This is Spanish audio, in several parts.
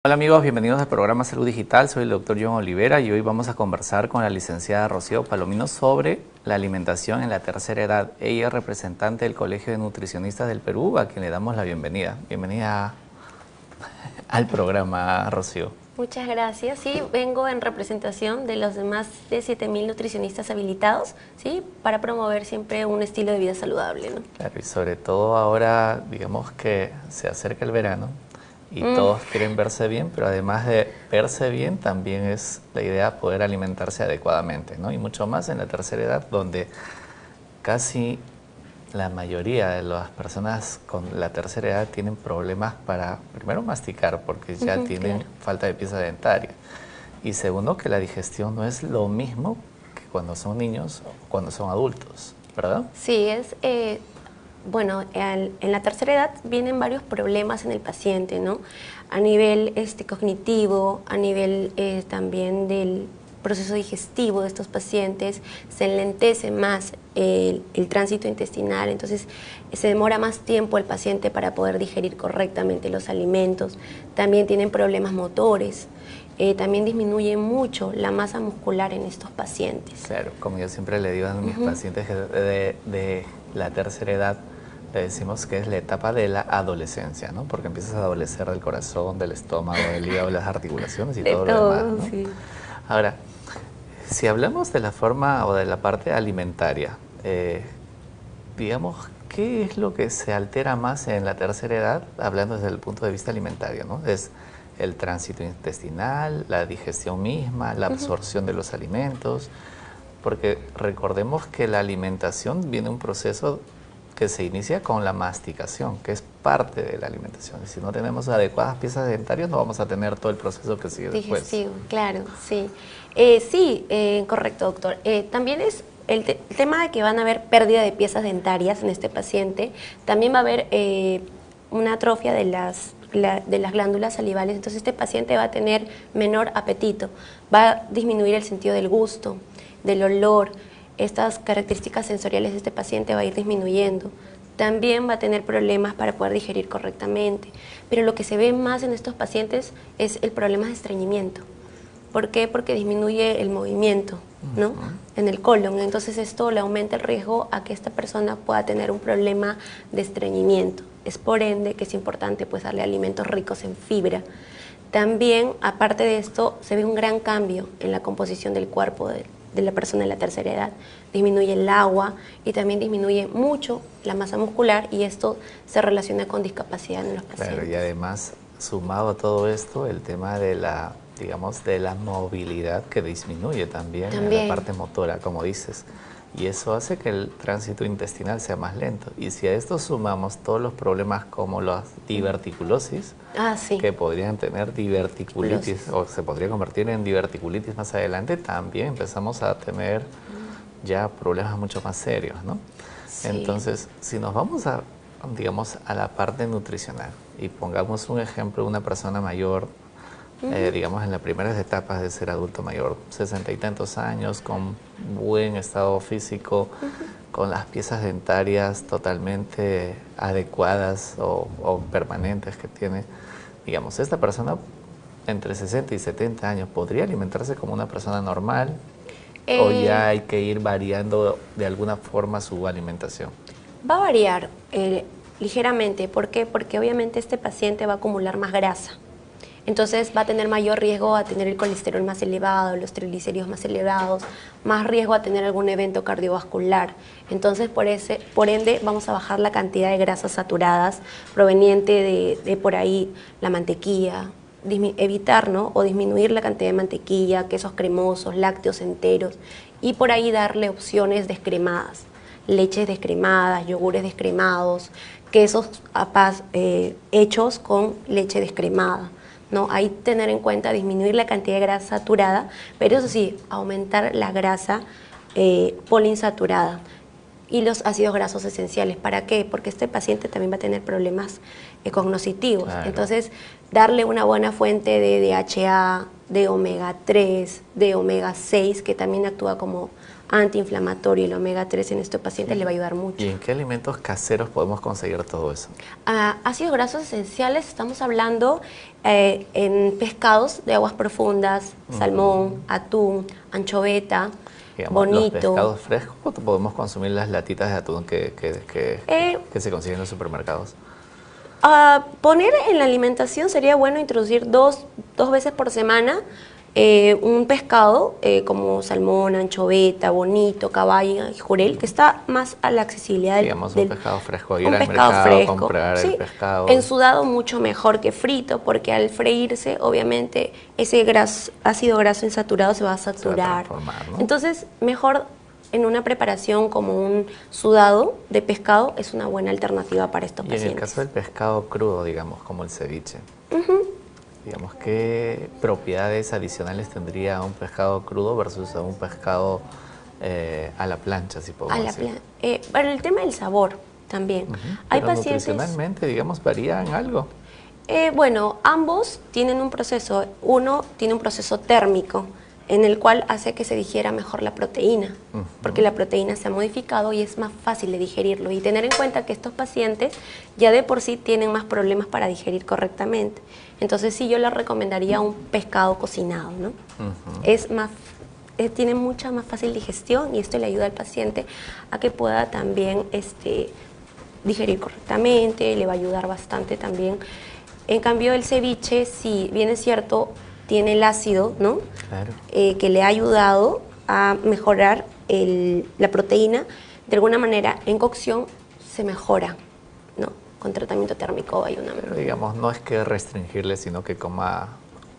Hola amigos, bienvenidos al programa Salud Digital. Soy el doctor John Olivera y hoy vamos a conversar con la licenciada Rocío Palomino sobre la alimentación en la tercera edad. Ella es representante del Colegio de Nutricionistas del Perú, a quien le damos la bienvenida. Bienvenida al programa, Rocío. Muchas gracias. Sí, vengo en representación de los demás de 7.000 nutricionistas habilitados, ¿sí? Para promover siempre un estilo de vida saludable, ¿no? Claro, y sobre todo ahora, digamos que se acerca el verano y todos quieren verse bien, pero además de verse bien, también es la idea poder alimentarse adecuadamente, ¿no? Y mucho más en la tercera edad, donde casi la mayoría de las personas con la tercera edad tienen problemas para, primero, masticar, porque ya tienen falta de pieza dentaria. Y segundo, que la digestión no es lo mismo que cuando son niños o cuando son adultos, ¿verdad? Sí, bueno, en la tercera edad vienen varios problemas en el paciente, ¿no? A nivel cognitivo, a nivel también del proceso digestivo de estos pacientes, se enlentece más el tránsito intestinal, entonces se demora más tiempo el paciente para poder digerir correctamente los alimentos. También tienen problemas motores. También disminuye mucho la masa muscular en estos pacientes. Claro, como yo siempre le digo a mis pacientes que de la tercera edad, le decimos que es la etapa de la adolescencia, ¿no? Porque empiezas a adolecer del corazón, del estómago, del hígado, las articulaciones y todo lo demás, ¿no? Sí. Ahora, si hablamos de la forma o de la parte alimentaria, digamos, ¿qué es lo que se altera más en la tercera edad, hablando desde el punto de vista alimentario, ¿no? Es el tránsito intestinal, la digestión misma, la absorción de los alimentos, porque recordemos que la alimentación viene un proceso que se inicia con la masticación, que es parte de la alimentación. Y si no tenemos adecuadas piezas dentarias, no vamos a tener todo el proceso que sigue después. Digestivo, claro, sí. Correcto, doctor. También es el tema de que van a haber pérdida de piezas dentarias en este paciente. También va a haber una atrofia de las glándulas salivales. Entonces este paciente va a tener menor apetito, va a disminuir el sentido del gusto, del olor. Estas características sensoriales de este paciente va a ir disminuyendo. También va a tener problemas para poder digerir correctamente. Pero lo que se ve más en estos pacientes es el problema de estreñimiento. ¿Por qué? Porque disminuye el movimiento, ¿no? En el colon. Entonces esto le aumenta el riesgo a que esta persona pueda tener un problema de estreñimiento. Es por ende que es importante pues darle alimentos ricos en fibra. También, aparte de esto, se ve un gran cambio en la composición del cuerpo de la persona en la tercera edad. Disminuye el agua y también disminuye mucho la masa muscular, y esto se relaciona con discapacidad en los pacientes. Claro, y además, sumado a todo esto, el tema de la, digamos, de la movilidad que disminuye también en la parte motora, como dices. Y eso hace que el tránsito intestinal sea más lento. Y si a esto sumamos todos los problemas como la diverticulosis, que podrían tener diverticulitis o se podría convertir en diverticulitis más adelante, también empezamos a tener ya problemas mucho más serios, ¿no? Sí. Entonces, si nos vamos a, digamos, a la parte nutricional y pongamos un ejemplo de una persona mayor, digamos en las primeras etapas de ser adulto mayor, 60 y tantos años, con buen estado físico, con las piezas dentarias totalmente adecuadas o permanentes que tiene, digamos, esta persona entre 60 y 70 años, ¿podría alimentarse como una persona normal? ¿O ya hay que ir variando de alguna forma su alimentación? Va a variar ligeramente. ¿Por qué? Porque obviamente este paciente va a acumular más grasa. Entonces va a tener mayor riesgo a tener el colesterol más elevado, los triglicéridos más elevados, más riesgo a tener algún evento cardiovascular. Entonces por ende vamos a bajar la cantidad de grasas saturadas proveniente de por ahí la mantequilla, evitar, ¿no? O disminuir la cantidad de mantequilla, quesos cremosos, lácteos enteros, y por ahí darle opciones descremadas, leches descremadas, yogures descremados, quesos hechos con leche descremada, ¿no? Ahí tener en cuenta disminuir la cantidad de grasa saturada, pero eso sí, aumentar la grasa poliinsaturada y los ácidos grasos esenciales. ¿Para qué? Porque este paciente también va a tener problemas cognitivos. Claro. Entonces, darle una buena fuente de DHA, de omega 3, de omega 6, que también actúa como antiinflamatorio, el omega 3 en estos pacientes le va a ayudar mucho. ¿Y en qué alimentos caseros podemos conseguir todo eso? Ácidos grasos esenciales, estamos hablando en pescados de aguas profundas, salmón, atún, anchoveta, Digamos, bonito. ¿los pescados frescos o podemos consumir las latitas de atún que se consiguen en los supermercados? Poner en la alimentación sería bueno introducir dos veces por semana un pescado como salmón, anchoveta, bonito, caballa, jurel, que está más a la accesibilidad Digamos, un pescado fresco, ir un al pescado mercado, fresco, comprar sí, el pescado. ensudado mucho mejor que frito, porque al freírse, obviamente, ese ácido graso insaturado se va a saturar. Se va a transformar, ¿no? Entonces, mejor en una preparación como un sudado de pescado es una buena alternativa para estos pacientes. Y en el caso del pescado crudo, digamos, como el ceviche, digamos, ¿qué propiedades adicionales tendría un pescado crudo versus un pescado a la plancha, si podemos decir? Para el tema del sabor también. Hay Pero pacientes, nutricionalmente, digamos, varía en algo. Bueno, ambos tienen un proceso. Uno tiene un proceso térmico, en el cual hace que se digiera mejor la proteína, porque la proteína se ha modificado y es más fácil de digerirlo. Y tener en cuenta que estos pacientes ya de por sí tienen más problemas para digerir correctamente. Entonces sí, yo les recomendaría un pescado cocinado, ¿no? Es más, tiene mucha más fácil digestión y esto le ayuda al paciente a que pueda también digerir correctamente, le va a ayudar bastante también. En cambio el ceviche, si bien es cierto, tiene el ácido, ¿no? Claro. Que le ha ayudado a mejorar la proteína. De alguna manera, en cocción se mejora, ¿no? Con tratamiento térmico hay una mejora. Pero digamos, no es que restringirle, sino que coma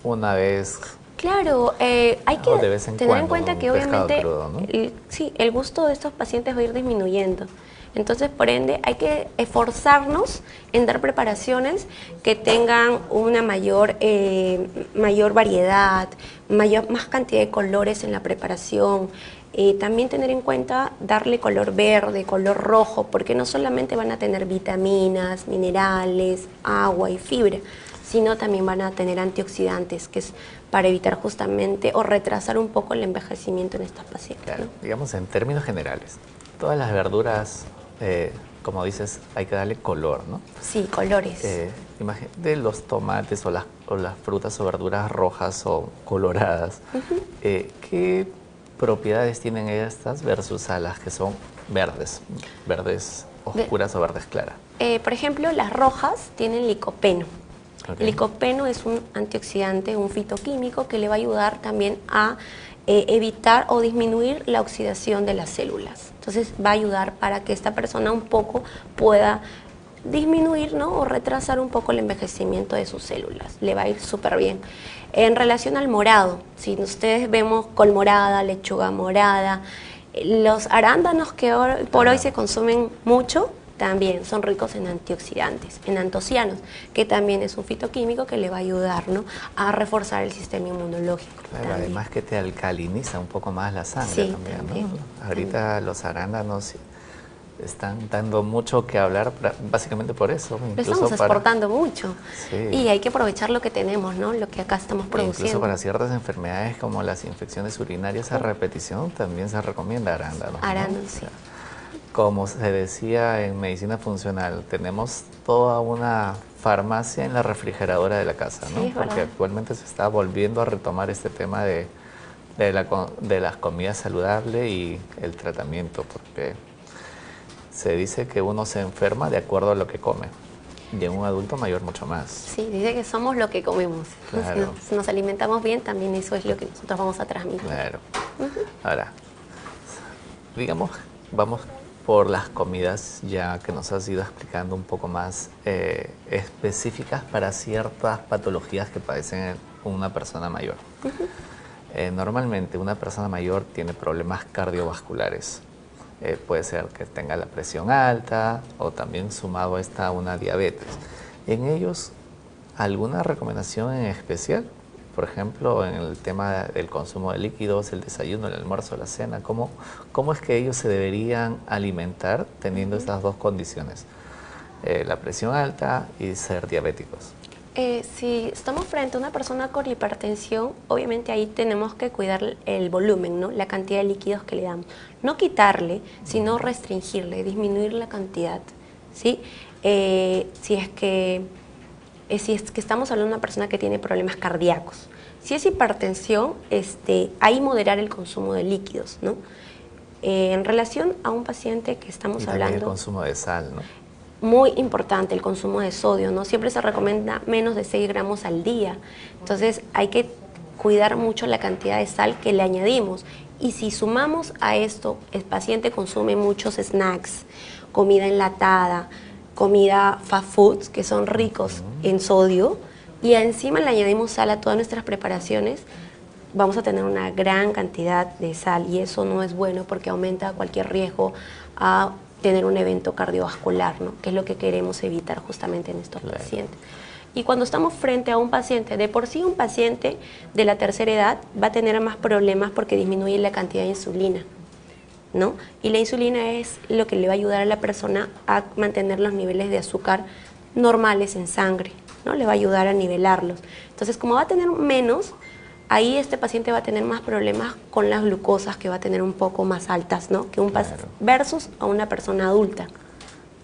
una vez. Claro, hay que de vez en tener en cuando cuenta que un pescado obviamente crudo, ¿no? sí, el gusto de estos pacientes va a ir disminuyendo. Entonces, por ende, hay que esforzarnos en dar preparaciones que tengan una mayor variedad, más cantidad de colores en la preparación. También tener en cuenta darle color verde, color rojo, porque no solamente van a tener vitaminas, minerales, agua y fibra, sino también van a tener antioxidantes, que es para evitar justamente o retrasar un poco el envejecimiento en estos pacientes. Claro, ¿no? digamos, en términos generales, todas las verduras, como dices, hay que darle color, ¿no? Sí, colores. De los tomates o las frutas o verduras rojas o coloradas, ¿qué propiedades tienen estas versus a las que son verdes oscuras o verdes claras? Por ejemplo, las rojas tienen licopeno. Okay. El licopeno es un antioxidante, un fitoquímico que le va a ayudar también a evitar o disminuir la oxidación de las células. Entonces va a ayudar para que esta persona un poco pueda disminuir, ¿no? O retrasar un poco el envejecimiento de sus células. Le va a ir súper bien. En relación al morado, si ustedes vemos col morada, lechuga morada, los arándanos que por hoy se consumen mucho, también son ricos en antioxidantes, en antocianos, que también es un fitoquímico que le va a ayudar, ¿no? A reforzar el sistema inmunológico. Claro, además que te alcaliniza un poco más la sangre, sí, también, ¿no? Ahorita los arándanos están dando mucho que hablar, básicamente por eso. Lo estamos exportando mucho, sí. Y hay que aprovechar lo que tenemos, ¿no? Lo que acá estamos produciendo. Incluso para ciertas enfermedades como las infecciones urinarias a repetición también se recomienda arándanos. Arándanos, ¿no? sí. O sea, como se decía en medicina funcional, tenemos toda una farmacia en la refrigeradora de la casa, ¿no? Sí, porque actualmente se está volviendo a retomar este tema de las comidas saludables y el tratamiento, porque se dice que uno se enferma de acuerdo a lo que come, y en un adulto mayor mucho más. Sí, dice que somos lo que comemos. Claro. Si nos alimentamos bien, también eso es lo que nosotros vamos a transmitir. Claro. Ahora, digamos, vamos por las comidas ya que nos has ido explicando un poco más específicas para ciertas patologías que padecen una persona mayor. Normalmente una persona mayor tiene problemas cardiovasculares. Puede ser que tenga la presión alta o también sumado a esta una diabetes. En ellos, ¿alguna recomendación en especial? Por ejemplo, en el tema del consumo de líquidos, el desayuno, el almuerzo, la cena, ¿cómo es que ellos se deberían alimentar teniendo estas dos condiciones? La presión alta y ser diabéticos. Si estamos frente a una persona con hipertensión, obviamente ahí tenemos que cuidar el volumen, ¿no? La cantidad de líquidos que le damos. No quitarle, sino restringirle, disminuir la cantidad, ¿sí? Si es que estamos hablando de una persona que tiene problemas cardíacos. Si es hipertensión, ahí moderar el consumo de líquidos, ¿no? En relación a un paciente que estamos hablando... el consumo de sal, ¿no? Muy importante el consumo de sodio, ¿no? Siempre se recomienda menos de 6 gramos al día. Entonces hay que cuidar mucho la cantidad de sal que le añadimos. Y si sumamos a esto, el paciente consume muchos snacks, comida enlatada, comida fast foods, que son ricos en sodio, y encima le añadimos sal a todas nuestras preparaciones, vamos a tener una gran cantidad de sal, y eso no es bueno porque aumenta cualquier riesgo a tener un evento cardiovascular, ¿no? Que es lo que queremos evitar justamente en estos pacientes. Y cuando estamos frente a un paciente, de por sí un paciente de la tercera edad va a tener más problemas porque disminuye la cantidad de insulina, ¿no? Y la insulina es lo que le va a ayudar a la persona a mantener los niveles de azúcar normales en sangre, ¿no? Le va a ayudar a nivelarlos. Entonces, como va a tener menos, ahí este paciente va a tener más problemas con las glucosas, que va a tener un poco más altas, ¿no? Que un versus a una persona adulta.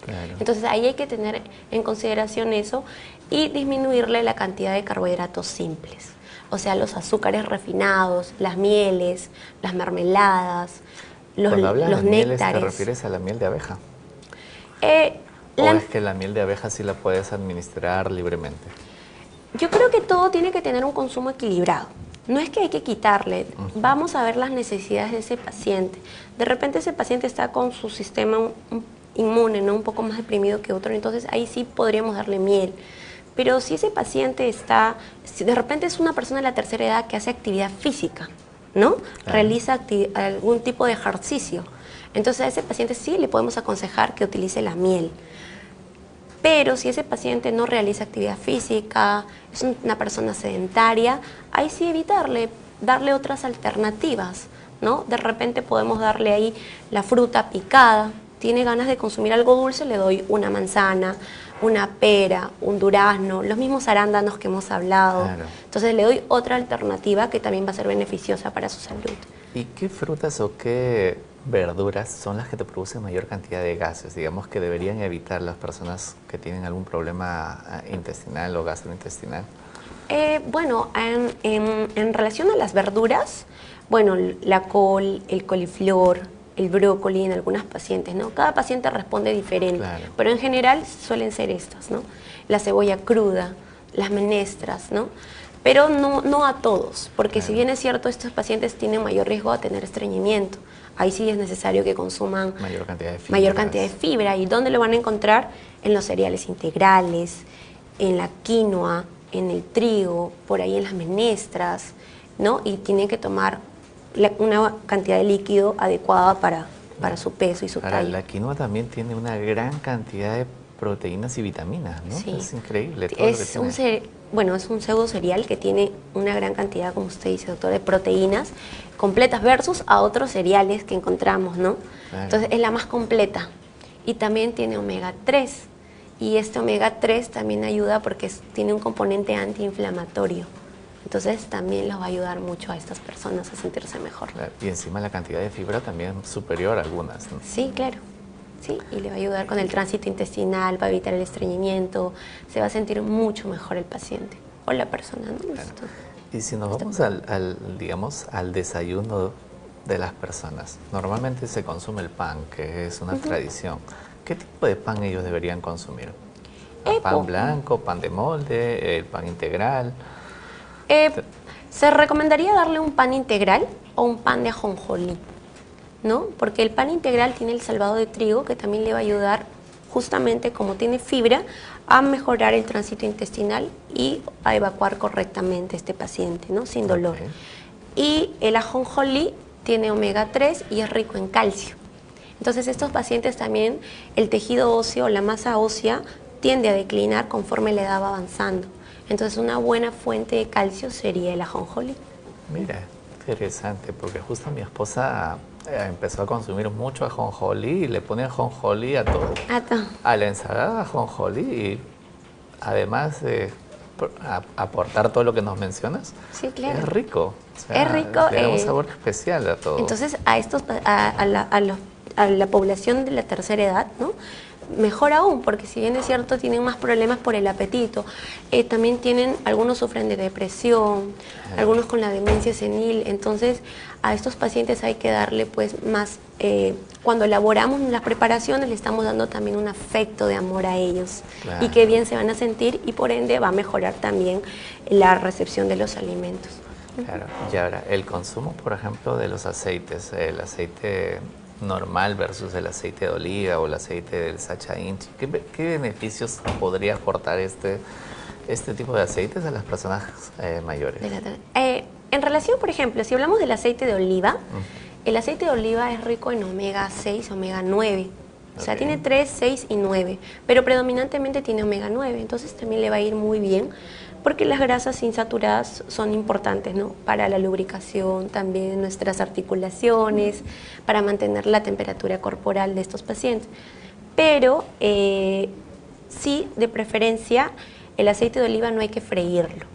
Claro. Entonces ahí hay que tener en consideración eso y disminuirle la cantidad de carbohidratos simples. O sea, los azúcares refinados, las mieles, las mermeladas, los néctares. Mieles, ¿te refieres a la miel de abeja? ¿O es que la miel de abeja sí la puedes administrar libremente? Yo creo que todo tiene que tener un consumo equilibrado. No es que hay que quitarle, vamos a ver las necesidades de ese paciente. De repente ese paciente está con su sistema inmune, ¿no? Un poco más deprimido que otro, entonces ahí sí podríamos darle miel. Pero si ese paciente si de repente es una persona de la tercera edad que hace actividad física, ¿no? Realiza algún tipo de ejercicio. Entonces a ese paciente sí le podemos aconsejar que utilice la miel. Pero si ese paciente no realiza actividad física, es una persona sedentaria, ahí sí evitarle, darle otras alternativas, ¿no? De repente podemos darle ahí la fruta picada. Tiene ganas de consumir algo dulce, le doy una manzana, una pera, un durazno, los mismos arándanos que hemos hablado. Claro. Entonces le doy otra alternativa que también va a ser beneficiosa para su salud. ¿Y qué frutas o qué verduras son las que te producen mayor cantidad de gases? Digamos que deberían evitar las personas que tienen algún problema intestinal o gastrointestinal. Bueno, en relación a las verduras, bueno, la col, el coliflor, el brócoli en algunas pacientes, ¿no? Cada paciente responde diferente, claro. Pero en general suelen ser estas, ¿no? La cebolla cruda, las menestras, ¿no? Pero no a todos, porque claro. Si bien es cierto, estos pacientes tienen mayor riesgo a tener estreñimiento. Ahí sí es necesario que consuman mayor cantidad de fibra. ¿Y dónde lo van a encontrar? En los cereales integrales, en la quinoa, en el trigo, por ahí en las menestras, ¿no? Y tienen que tomar una cantidad de líquido adecuada para su peso y su talla. La quinoa también tiene una gran cantidad de proteínas y vitaminas, ¿no? Sí. Es increíble todo lo que tiene. Bueno, es un pseudo cereal que tiene una gran cantidad, como usted dice, doctor, de proteínas completas versus a otros cereales que encontramos, ¿no? Claro. Entonces es la más completa. Y también tiene omega 3. Y este omega 3 también ayuda porque tiene un componente antiinflamatorio. Entonces también los va a ayudar mucho a estas personas a sentirse mejor. Claro. Y encima la cantidad de fibra también es superior a algunas, ¿no? Sí, claro. Sí, y le va a ayudar con el tránsito intestinal, va a evitar el estreñimiento, se va a sentir mucho mejor el paciente o la persona, ¿no? Claro. Y si nos vamos digamos, al desayuno de las personas, normalmente se consume el pan, que es una tradición. ¿Qué tipo de pan ellos deberían consumir? ¿Pan blanco, pan de molde, el pan integral? Se recomendaría darle un pan integral o un pan de ajonjolí, ¿no? Porque el pan integral tiene el salvado de trigo que también le va a ayudar, justamente como tiene fibra, a mejorar el tránsito intestinal y a evacuar correctamente este paciente, ¿no? Sin dolor. Okay. Y el ajonjolí tiene omega 3 y es rico en calcio. Entonces estos pacientes también, el tejido óseo, la masa ósea, tiende a declinar conforme la edad va avanzando. Entonces una buena fuente de calcio sería el ajonjolí. Mira, interesante, porque justo mi esposa empezó a consumir mucho ajonjolí y le pone ajonjolí a todo. A la ensalada ajonjolí y además aportar todo lo que nos mencionas, sí, claro. es rico. O sea, es rico. Le da un sabor especial a todo. Entonces, a la población de la tercera edad, ¿no? Mejor aún, porque si bien es cierto, tienen más problemas por el apetito, también algunos sufren de depresión, algunos con la demencia senil. Entonces, a estos pacientes hay que darle pues más, cuando elaboramos las preparaciones, le estamos dando también un afecto de amor a ellos. Claro. Y qué bien se van a sentir, y por ende va a mejorar también la recepción de los alimentos. Claro. Y ahora, el consumo, por ejemplo, de los aceites, el aceite normal versus el aceite de oliva o el aceite del Sacha Inchi, ¿qué beneficios podría aportar este tipo de aceites a las personas mayores? En relación, por ejemplo, si hablamos del aceite de oliva, el aceite de oliva es rico en omega 6, omega 9. O sea, tiene 3, 6 y 9, pero predominantemente tiene omega 9, entonces también le va a ir muy bien, porque las grasas insaturadas son importantes, ¿no? Para la lubricación también de nuestras articulaciones, para mantener la temperatura corporal de estos pacientes. Pero sí, de preferencia, el aceite de oliva no hay que freírlo.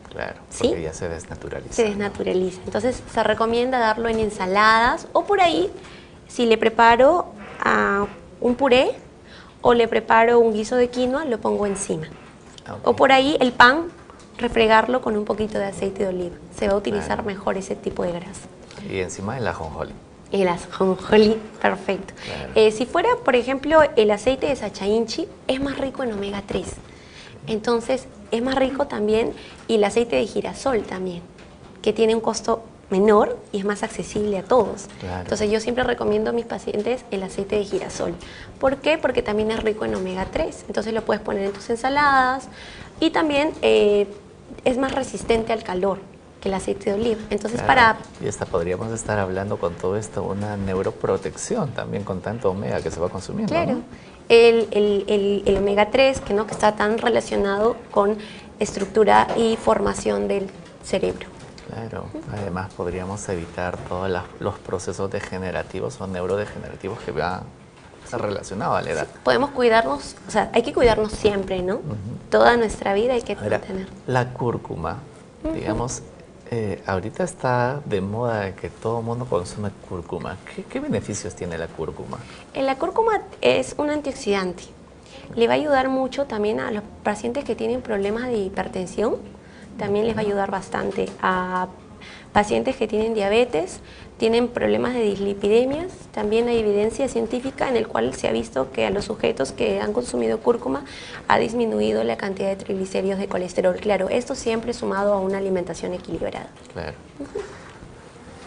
Claro, porque ¿sí? Ya se desnaturaliza. Se desnaturaliza. Entonces se recomienda darlo en ensaladas, o por ahí, si le preparo un puré o le preparo un guiso de quinoa, lo pongo encima. Okay. O por ahí el pan, refregarlo con un poquito de aceite de oliva. Se va a utilizar mejor ese tipo de grasa. Y encima el ajonjolí. El ajonjolí, perfecto. Claro. Si fuera, por ejemplo, el aceite de Sacha Inchi, es más rico en omega 3. Entonces, es más rico también, y el aceite de girasol también, que tiene un costo menor y es más accesible a todos. Claro. Entonces yo siempre recomiendo a mis pacientes el aceite de girasol. ¿Por qué? Porque también es rico en omega 3. Entonces lo puedes poner en tus ensaladas, y también es más resistente al calor que el aceite de oliva. Entonces claro. Y hasta podríamos estar hablando con todo esto, una neuroprotección también con tanto omega que se va consumiendo. Claro. ¿No? El omega 3, que está tan relacionado con estructura y formación del cerebro. Claro, además podríamos evitar todos los procesos degenerativos o neurodegenerativos que van relacionados a la edad. Sí, podemos cuidarnos, o sea, hay que cuidarnos siempre, ¿no? Toda nuestra vida hay que mantener. La cúrcuma, digamos, ahorita está de moda que todo el mundo consume cúrcuma. ¿Qué beneficios tiene la cúrcuma? La cúrcuma es un antioxidante. Le va a ayudar mucho también a los pacientes que tienen problemas de hipertensión. También les va a ayudar bastante a pacientes que tienen diabetes, tienen problemas de dislipidemias. También hay evidencia científica en el cual se ha visto que a los sujetos que han consumido cúrcuma ha disminuido la cantidad de triglicéridos, de colesterol. Claro, esto siempre sumado a una alimentación equilibrada. Claro.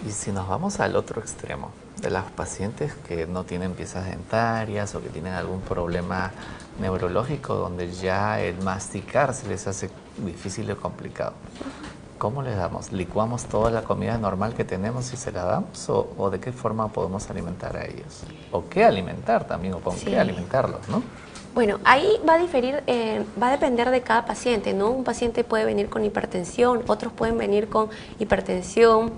Y si nos vamos al otro extremo, de las pacientes que no tienen piezas dentarias o que tienen algún problema neurológico donde ya el masticar se les hace difícil o complicado, ¿cómo les damos? ¿Licuamos toda la comida normal que tenemos y se la damos? ¿O de qué forma podemos alimentar a ellos? ¿O qué alimentar también? ¿O con qué alimentarlos, no? Bueno, ahí va a diferir, va a depender de cada paciente, ¿no? Un paciente puede venir con hipertensión, otros pueden venir con hipertensión.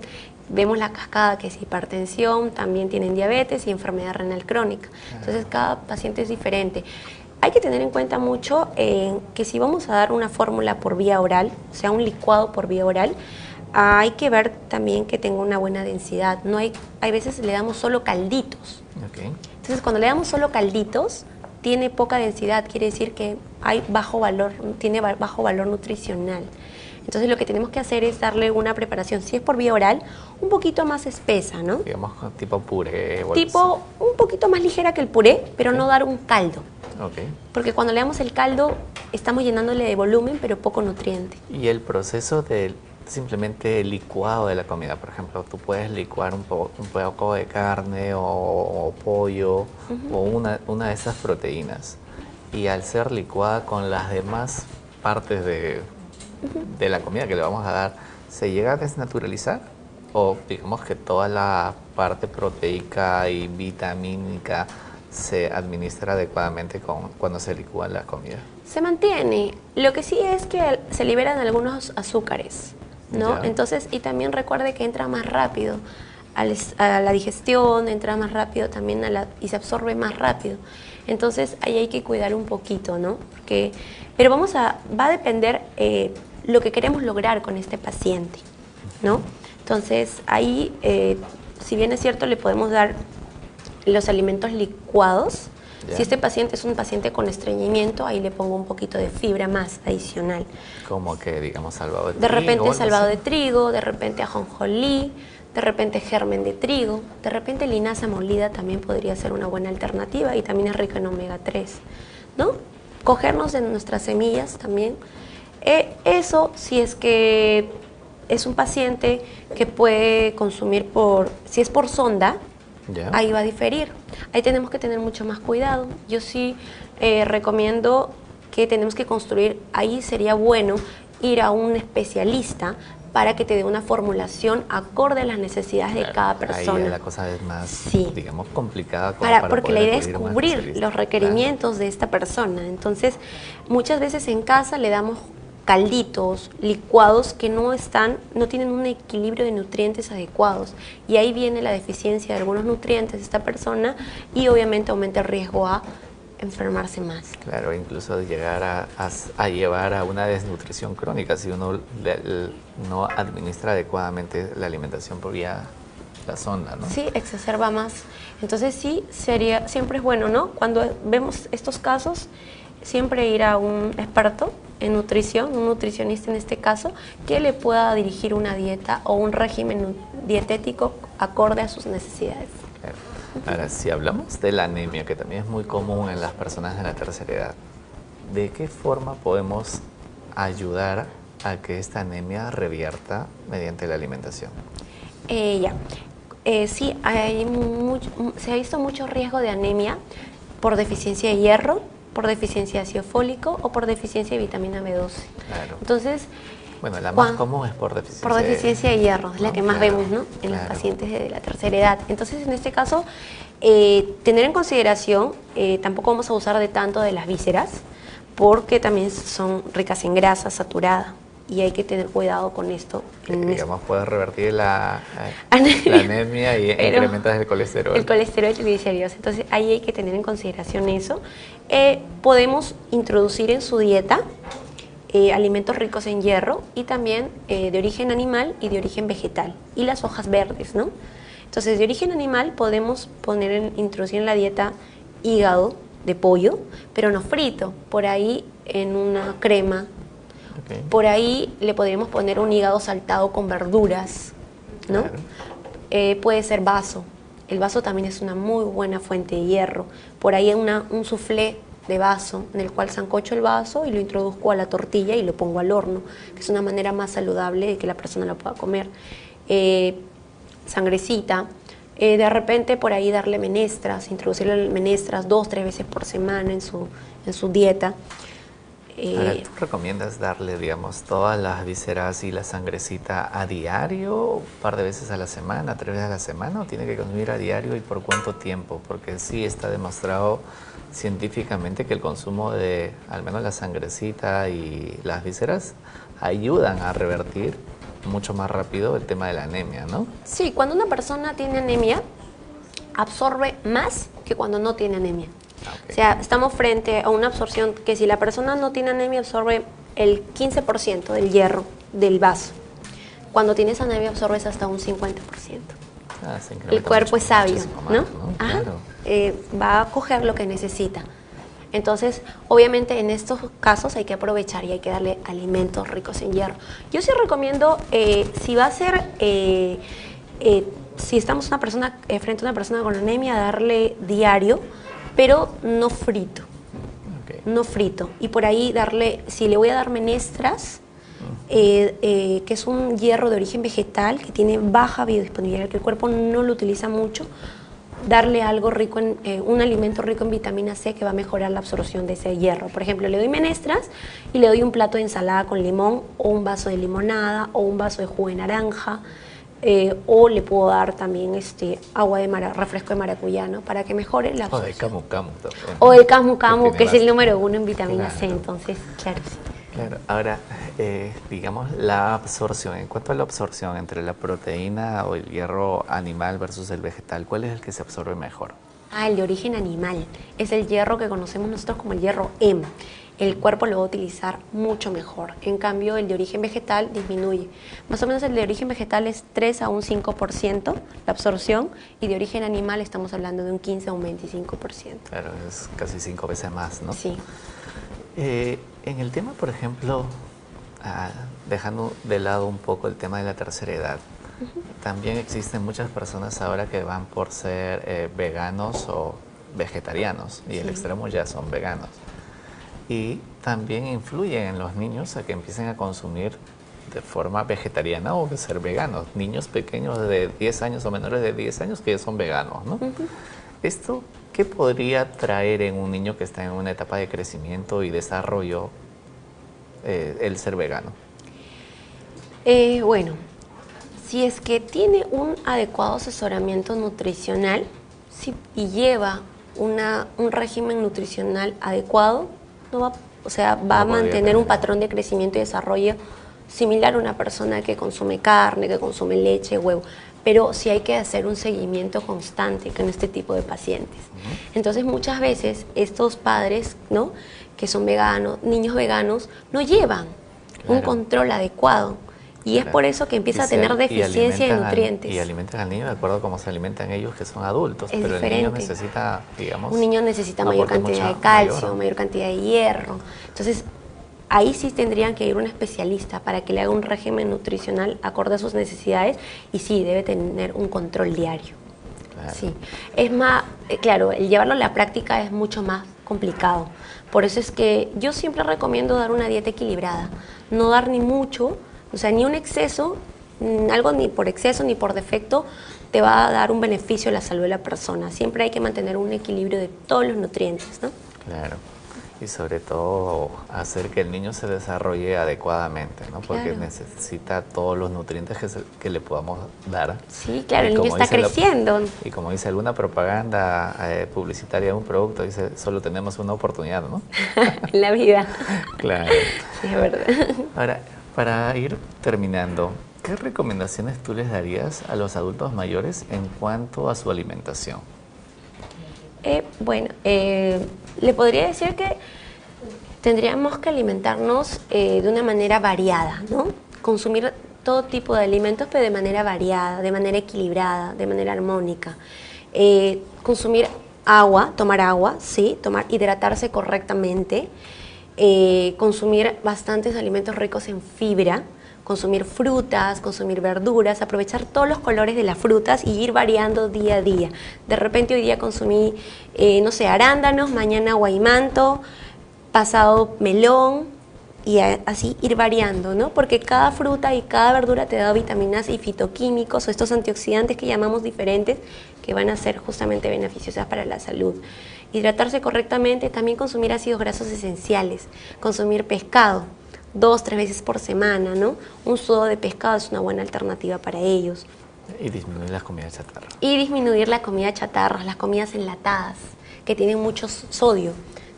Vemos la cascada, que es hipertensión, también tienen diabetes y enfermedad renal crónica. Entonces cada paciente es diferente. Hay que tener en cuenta mucho que si vamos a dar una fórmula por vía oral, o sea, un licuado por vía oral, hay que ver también que tenga una buena densidad. Hay veces le damos solo calditos. Okay. Entonces cuando le damos solo calditos, tiene poca densidad, quiere decir que hay tiene bajo valor nutricional. Entonces lo que tenemos que hacer es darle una preparación, si es por vía oral, un poquito más espesa, ¿no? Digamos tipo puré. Un poquito más ligera que el puré, pero no dar un caldo. Okay. Porque cuando le damos el caldo, estamos llenándole de volumen, pero poco nutriente. Y el proceso de simplemente licuado de la comida, por ejemplo, tú puedes licuar un poco de carne o pollo o una de esas proteínas. Y al ser licuada con las demás partes de la comida que le vamos a dar, ¿se llega a desnaturalizar? O digamos que toda la parte proteica y vitamínica se administra adecuadamente cuando se licúa la comida. Se mantiene. Lo que sí es que se liberan algunos azúcares, ¿no? Entonces, y también recuerde que entra más rápido a la digestión, entra más rápido también y se absorbe más rápido. Entonces ahí hay que cuidar un poquito, ¿no? Pero va a depender lo que queremos lograr con este paciente, ¿no? Entonces ahí, si bien es cierto, le podemos dar los alimentos licuados. Yeah. Si este paciente es un paciente con estreñimiento, ahí le pongo un poquito de fibra más adicional. Como que, digamos, salvado de trigo. De repente salvado de trigo, de repente ajonjolí, de repente germen de trigo, de repente linaza molida también podría ser una buena alternativa y también es rico en omega 3, ¿no? Cogernos de nuestras semillas también. Eso si es que es un paciente que puede consumir si es por sonda, Yeah. ahí va a diferir. Ahí tenemos que tener mucho más cuidado. Yo sí recomiendo que tenemos que construir, ahí sería bueno ir a un especialista para que te dé una formulación acorde a las necesidades de cada persona. Ahí la cosa es más, sí, digamos, complicada. Porque la idea es cubrir los requerimientos de esta persona. Entonces, muchas veces en casa le damos calditos, licuados que no tienen un equilibrio de nutrientes adecuados y ahí viene la deficiencia de algunos nutrientes de esta persona y obviamente aumenta el riesgo a enfermarse más. Claro, incluso llegar a llevar a una desnutrición crónica si uno no administra adecuadamente la alimentación por vía la sonda, ¿no? Sí, exacerba más. Entonces sí, siempre es bueno, ¿no? Cuando vemos estos casos, siempre ir a un experto en nutrición, un nutricionista en este caso, que le pueda dirigir una dieta o un régimen dietético acorde a sus necesidades. Claro. Ahora, si hablamos de la anemia, que también es muy común en las personas de la tercera edad, ¿de qué forma podemos ayudar a que esta anemia revierta mediante la alimentación? Sí, se ha visto mucho riesgo de anemia por deficiencia de hierro, por deficiencia de ácido fólico o por deficiencia de vitamina B12. Claro. Entonces, bueno, la más común es por deficiencia. Por deficiencia de hierro, es la que más vemos, ¿no? En claro. los pacientes de la tercera edad. Entonces, en este caso, tener en consideración, tampoco vamos a usar de tanto de las vísceras, porque también son ricas en grasa saturada. Y hay que tener cuidado con esto. Digamos, puede revertir la anemia y incrementar el colesterol. El colesterol y triglicéridos. Entonces, ahí hay que tener en consideración eso. Podemos introducir en su dieta alimentos ricos en hierro y también de origen animal y de origen vegetal. Y las hojas verdes, ¿no? Entonces, de origen animal podemos introducir en la dieta hígado de pollo, pero no frito. Por ahí en una crema. Okay. Por ahí le podríamos poner un hígado saltado con verduras, ¿no? Claro. Puede ser vaso. El vaso también es una muy buena fuente de hierro. Por ahí un soufflé de vaso en el cual sancocho el vaso y lo introduzco a la tortilla y lo pongo al horno, que es una manera más saludable de que la persona lo pueda comer. Sangrecita. De repente por ahí darle menestras, introducirle menestras 2-3 veces por semana en su dieta. Ahora, ¿tú recomiendas darle, digamos, todas las vísceras y la sangrecita a diario, un par de veces a la semana, 3 veces a la semana, o tiene que consumir a diario y por cuánto tiempo? Porque sí está demostrado científicamente que el consumo de al menos la sangrecita y las vísceras ayudan a revertir mucho más rápido el tema de la anemia, ¿no? Sí, cuando una persona tiene anemia, absorbe más que cuando no tiene anemia. Okay. O sea, estamos frente a una absorción que si la persona no tiene anemia absorbe el 15% del hierro del vaso. Cuando tienes anemia absorbes hasta un 50%. El cuerpo es sabio, más, ¿no? Ajá. Claro. Va a coger lo que necesita. Entonces, obviamente en estos casos hay que aprovechar y hay que darle alimentos ricos en hierro. Yo sí recomiendo, si va a ser, si estamos frente a una persona con anemia, darle diario, pero no frito, no frito. Y por ahí si le voy a dar menestras, que es un hierro de origen vegetal, que tiene baja biodisponibilidad, que el cuerpo no lo utiliza mucho, darle algo rico un alimento rico en vitamina C que va a mejorar la absorción de ese hierro. Por ejemplo, le doy menestras y le doy un plato de ensalada con limón, o un vaso de limonada, o un vaso de jugo de naranja, o le puedo dar también agua de refresco de maracuyá, ¿no? Para que mejore la absorción. O de camu camu también. O el camu camu, que es el número 1 en vitamina C, entonces, claro. Claro, ahora, digamos, la absorción, en cuanto a la absorción entre la proteína o el hierro animal versus el vegetal, ¿cuál es el que se absorbe mejor? El de origen animal. Es el hierro que conocemos nosotros como el hierro hemo. El cuerpo lo va a utilizar mucho mejor. En cambio, el de origen vegetal disminuye. Más o menos el de origen vegetal es 3 a un 5% la absorción, y de origen animal estamos hablando de un 15 a un 25%. Claro, es casi 5 veces más, ¿no? Sí. En el tema, por ejemplo, dejando de lado un poco el tema de la tercera edad, también existen muchas personas ahora que van por ser veganos o vegetarianos, y el extremo ya son veganos. Y también influyen en los niños a que empiecen a consumir de forma vegetariana o de ser veganos. Niños pequeños de 10 años o menores de 10 años que ya son veganos, ¿no? ¿Esto qué podría traer en un niño que está en una etapa de crecimiento y desarrollo el ser vegano? Bueno, si es que tiene un adecuado asesoramiento nutricional y lleva un régimen nutricional adecuado, no va, o sea, va a mantener un patrón de crecimiento y desarrollo similar a una persona que consume carne, que consume leche, huevo. Pero sí hay que hacer un seguimiento constante con este tipo de pacientes. Entonces, muchas veces estos padres, ¿no?, que son veganos, niños veganos, no llevan un control adecuado. Y es por eso que empieza a tener deficiencia de nutrientes. Y alimentan al niño de acuerdo a cómo se alimentan ellos, que son adultos. Es pero diferente. El niño necesita, digamos... Un niño necesita mayor cantidad de calcio, mayor cantidad de hierro. Entonces, ahí sí tendrían que ir un especialista para que le haga un régimen nutricional acorde a sus necesidades, y sí, debe tener un control diario. Claro. Sí. Es más, claro, el llevarlo a la práctica es mucho más complicado. Por eso es que yo siempre recomiendo dar una dieta equilibrada. No dar ni mucho, o sea, ni un exceso, algo ni por exceso ni por defecto te va a dar un beneficio a la salud de la persona. Siempre hay que mantener un equilibrio de todos los nutrientes, ¿no? Claro. Y sobre todo hacer que el niño se desarrolle adecuadamente, ¿no? Porque necesita todos los nutrientes que le podamos dar. Sí, claro, el niño está creciendo. Y como dice alguna propaganda publicitaria de un producto, dice, solo tenemos una oportunidad, ¿no? En la vida. Claro. Sí, es verdad. Ahora, para ir terminando, ¿qué recomendaciones tú les darías a los adultos mayores en cuanto a su alimentación? Le podría decir que tendríamos que alimentarnos de una manera variada, ¿no? Consumir todo tipo de alimentos, pero de manera variada, de manera equilibrada, de manera armónica. Consumir agua, sí, hidratarse correctamente, consumir bastantes alimentos ricos en fibra, consumir frutas, consumir verduras, aprovechar todos los colores de las frutas y ir variando día a día. De repente hoy día consumí, no sé, arándanos, mañana guaymanto, pasado melón, y así ir variando, ¿no? Porque cada fruta y cada verdura te da vitaminas y fitoquímicos o estos antioxidantes que llamamos diferentes, que van a ser justamente beneficiosas para la salud. Hidratarse correctamente, también consumir ácidos grasos esenciales, consumir pescado 2-3 veces por semana, ¿no? Un sodo de pescado es una buena alternativa para ellos. Y disminuir las comidas chatarra. Y disminuir la comida chatarra, las comidas enlatadas, que tienen mucho sodio,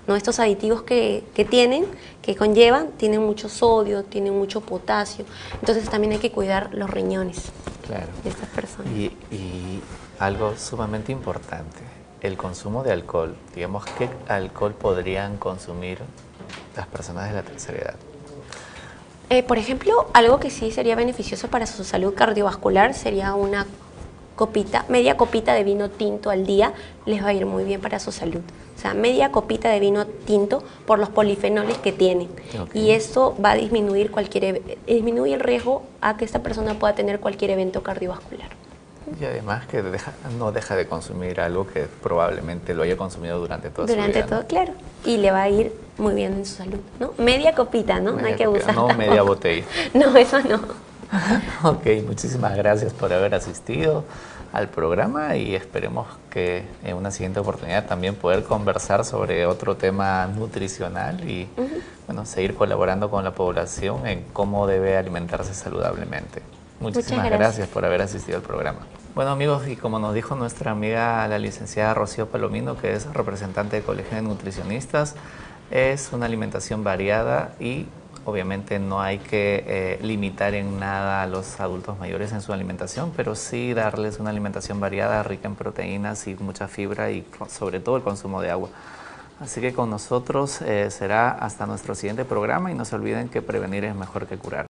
¿no? Estos aditivos que conllevan, tienen mucho sodio, tienen mucho potasio. Entonces también hay que cuidar los riñones de estas personas. Y algo sumamente importante, el consumo de alcohol. Digamos, ¿qué alcohol podrían consumir las personas de la tercera edad? Por ejemplo, algo que sí sería beneficioso para su salud cardiovascular sería una media copita de vino tinto al día. Les va a ir muy bien para su salud. O sea, media copita de vino tinto por los polifenoles que tienen. Y eso va a disminuir disminuye el riesgo a que esta persona pueda tener cualquier evento cardiovascular. Y además que no deja de consumir algo que probablemente lo haya consumido durante toda su vida. Durante todo, claro. Y le va a ir muy bien en su salud, ¿no? Media copita, ¿no? No hay que usar. No media botella. No, eso no. Ok, muchísimas gracias por haber asistido al programa y esperemos que en una siguiente oportunidad también poder conversar sobre otro tema nutricional y bueno, seguir colaborando con la población en cómo debe alimentarse saludablemente. Muchísimas gracias por haber asistido al programa. Bueno amigos, y como nos dijo nuestra amiga la licenciada Rocío Palomino, que es representante del Colegio de Nutricionistas, es una alimentación variada y Obviamente no hay que limitar en nada a los adultos mayores en su alimentación, pero sí darles una alimentación variada, rica en proteínas y mucha fibra y sobre todo el consumo de agua. Así que con nosotros será hasta nuestro siguiente programa y no se olviden que prevenir es mejor que curar.